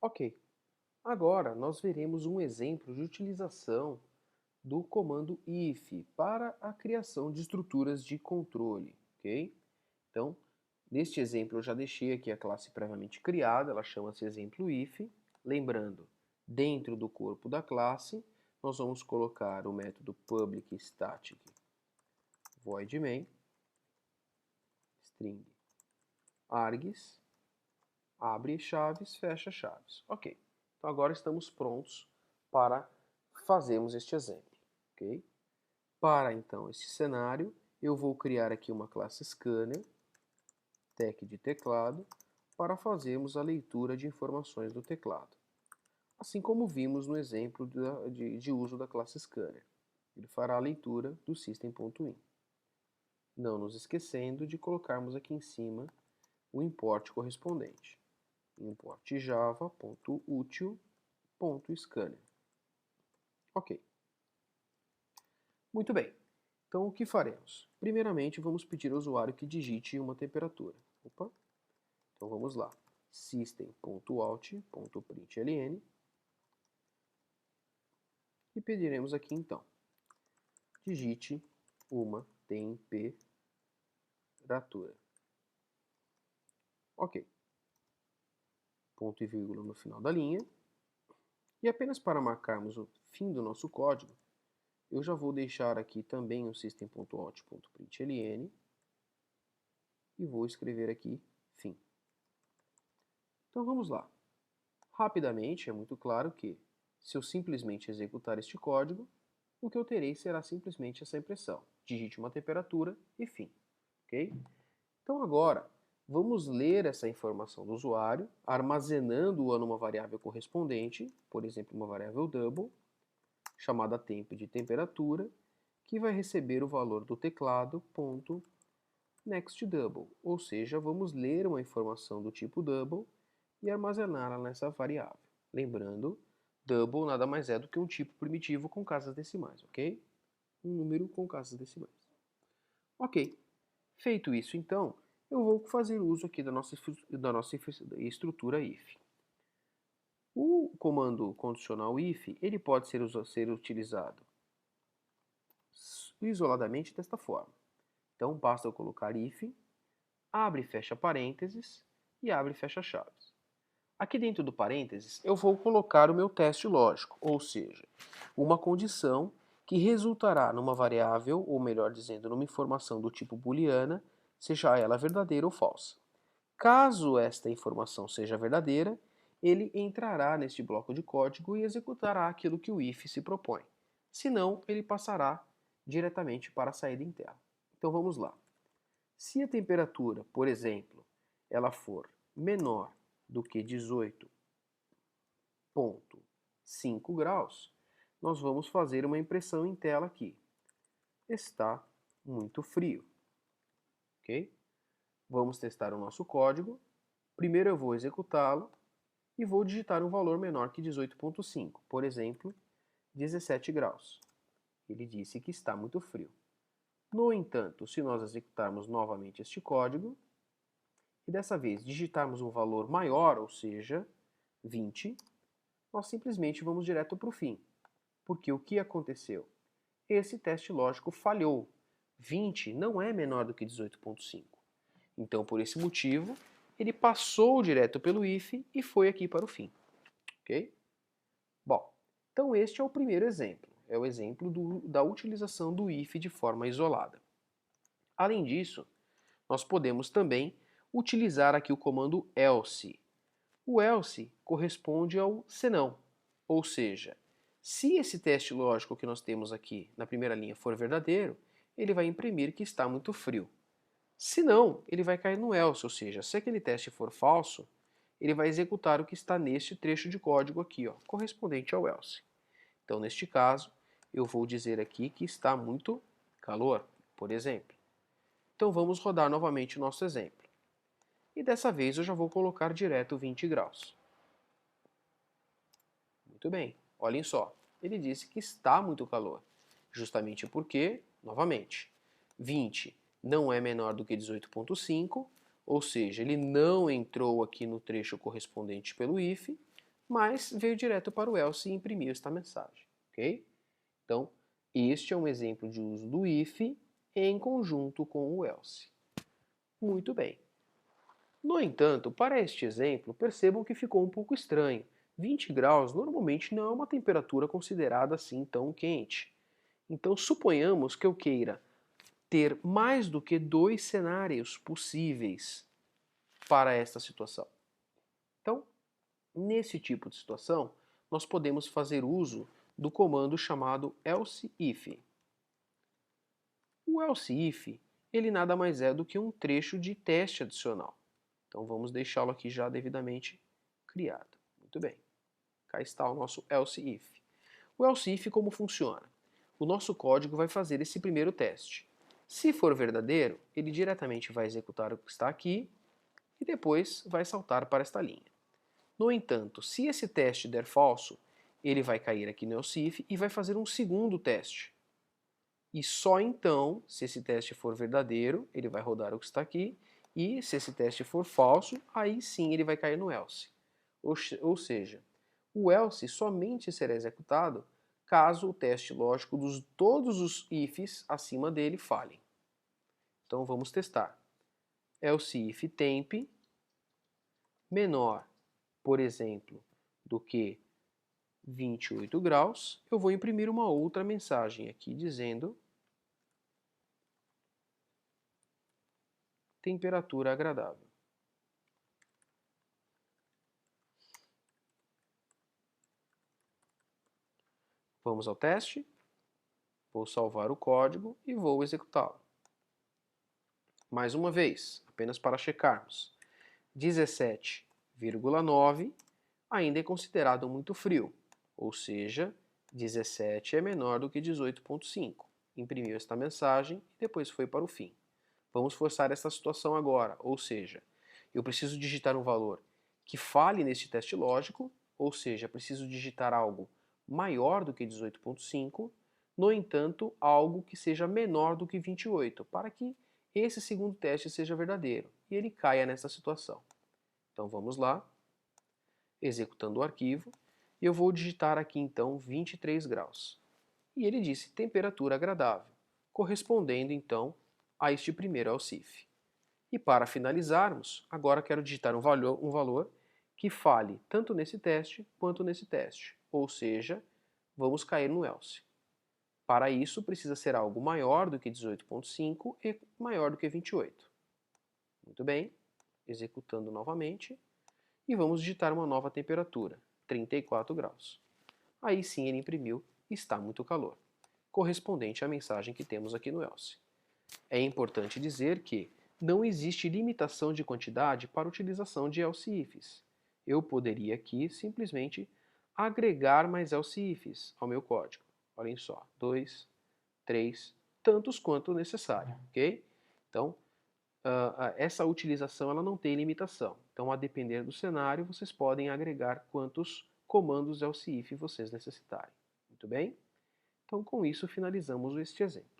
Ok, agora nós veremos um exemplo de utilização do comando if para a criação de estruturas de controle, ok? Então, neste exemplo eu já deixei aqui a classe previamente criada, ela chama-se exemplo if. Lembrando, dentro do corpo da classe, nós vamos colocar o método public static void main, string args, abre chaves, fecha chaves. Ok, então agora estamos prontos para fazermos este exemplo, ok? Para então este cenário, eu vou criar aqui uma classe scanner, tech de teclado, para fazermos a leitura de informações do teclado. Assim como vimos no exemplo de uso da classe scanner. Ele fará a leitura do system.in. Não nos esquecendo de colocarmos aqui em cima o import correspondente. Import java.util.scanner. Ok. Muito bem. Então, o que faremos? Primeiramente, vamos pedir ao usuário que digite uma temperatura. Opa. Então, vamos lá. System.out.println e pediremos aqui, então, digite uma temperatura. Ok. Ponto e vírgula no final da linha. E apenas para marcarmos o fim do nosso código, eu já vou deixar aqui também o system.out.println e vou escrever aqui fim. Então vamos lá. Rapidamente, é muito claro que, se eu simplesmente executar este código, o que eu terei será simplesmente essa impressão. Digite uma temperatura e fim. Ok? Então agora, vamos ler essa informação do usuário, armazenando-a numa variável correspondente, por exemplo, uma variável double, chamada temp de temperatura, que vai receber o valor do teclado ponto nextDouble, ou seja, vamos ler uma informação do tipo double e armazená-la nessa variável. Lembrando, double nada mais é do que um tipo primitivo com casas decimais, ok? Um número com casas decimais. Ok, feito isso então, eu vou fazer uso aqui da nossa estrutura if. O comando condicional if, ele pode ser utilizado isoladamente desta forma. Então, basta eu colocar if, abre e fecha parênteses e abre e fecha chaves. Aqui dentro do parênteses, eu vou colocar o meu teste lógico, ou seja, uma condição que resultará numa variável, ou melhor dizendo, numa informação do tipo booleana, seja ela verdadeira ou falsa. Caso esta informação seja verdadeira, ele entrará neste bloco de código e executará aquilo que o if se propõe. Se não, ele passará diretamente para a saída em tela. Então vamos lá. Se a temperatura, por exemplo, ela for menor do que 18,5 graus, nós vamos fazer uma impressão em tela aqui. Está muito frio. Ok? Vamos testar o nosso código. Primeiro eu vou executá-lo e vou digitar um valor menor que 18,5, por exemplo, 17 graus. Ele disse que está muito frio. No entanto, se nós executarmos novamente este código, e dessa vez digitarmos um valor maior, ou seja, 20, nós simplesmente vamos direto para o fim. Porque o que aconteceu? Esse teste lógico falhou. 20 não é menor do que 18,5. Então, por esse motivo, ele passou direto pelo if e foi aqui para o fim. Ok? Bom, então este é o primeiro exemplo. É o exemplo da utilização do if de forma isolada. Além disso, nós podemos também utilizar aqui o comando else. O else corresponde ao senão, ou seja, se esse teste lógico que nós temos aqui na primeira linha for verdadeiro, ele vai imprimir que está muito frio. Se não, ele vai cair no else, ou seja, se aquele teste for falso, ele vai executar o que está neste trecho de código aqui, ó, correspondente ao else. Então, neste caso, eu vou dizer aqui que está muito calor, por exemplo. Então, vamos rodar novamente o nosso exemplo. E dessa vez eu já vou colocar direto 20 graus. Muito bem, olhem só. Ele disse que está muito calor, justamente porque, novamente, 20 não é menor do que 18,5, ou seja, ele não entrou aqui no trecho correspondente pelo if, mas veio direto para o else e imprimiu esta mensagem, ok? Então, este é um exemplo de uso do if em conjunto com o else. Muito bem. No entanto, para este exemplo, percebam que ficou um pouco estranho. 20 graus normalmente não é uma temperatura considerada assim tão quente. Então, suponhamos que eu queira ter mais do que 2 cenários possíveis para esta situação. Então, nesse tipo de situação, nós podemos fazer uso do comando chamado else if. O else if, ele nada mais é do que um trecho de teste adicional. Então vamos deixá-lo aqui já devidamente criado. Muito bem. Cá está o nosso else if. O else if como funciona? O nosso código vai fazer esse primeiro teste. Se for verdadeiro, ele diretamente vai executar o que está aqui e depois vai saltar para esta linha. No entanto, se esse teste der falso, ele vai cair aqui no else if e vai fazer um segundo teste. E só então, se esse teste for verdadeiro, ele vai rodar o que está aqui, e se esse teste for falso, aí sim ele vai cair no else. Ou seja, o else somente será executado caso o teste lógico dos todos os ifs acima dele falhem. Então vamos testar. Else if temp menor, por exemplo, do que 28 graus, eu vou imprimir uma outra mensagem aqui dizendo temperatura agradável. Vamos ao teste. Vou salvar o código e vou executá-lo. Mais uma vez, apenas para checarmos. 17,9 ainda é considerado muito frio, ou seja, 17 é menor do que 18,5. Imprimiu esta mensagem e depois foi para o fim. Vamos forçar essa situação agora, ou seja, eu preciso digitar um valor que fale neste teste lógico, ou seja, preciso digitar algo maior do que 18,5, no entanto, algo que seja menor do que 28, para que esse segundo teste seja verdadeiro e ele caia nessa situação. Então vamos lá, executando o arquivo, e eu vou digitar aqui então 23 graus. E ele disse temperatura agradável, correspondendo então a este primeiro else if. E para finalizarmos, agora quero digitar um valor que fale tanto nesse teste quanto nesse teste, ou seja, vamos cair no else. Para isso, precisa ser algo maior do que 18,5 e maior do que 28. Muito bem, executando novamente, e vamos digitar uma nova temperatura, 34 graus. Aí sim ele imprimiu está muito calor, correspondente à mensagem que temos aqui no else. É importante dizer que não existe limitação de quantidade para a utilização de else ifs. Eu poderia aqui simplesmente agregar mais else ifs ao meu código. Olhem só, 2, 3, tantos quanto necessário, ok? Então, essa utilização ela não tem limitação. Então, a depender do cenário, vocês podem agregar quantos comandos else if vocês necessitarem. Muito bem? Então, com isso, finalizamos este exemplo.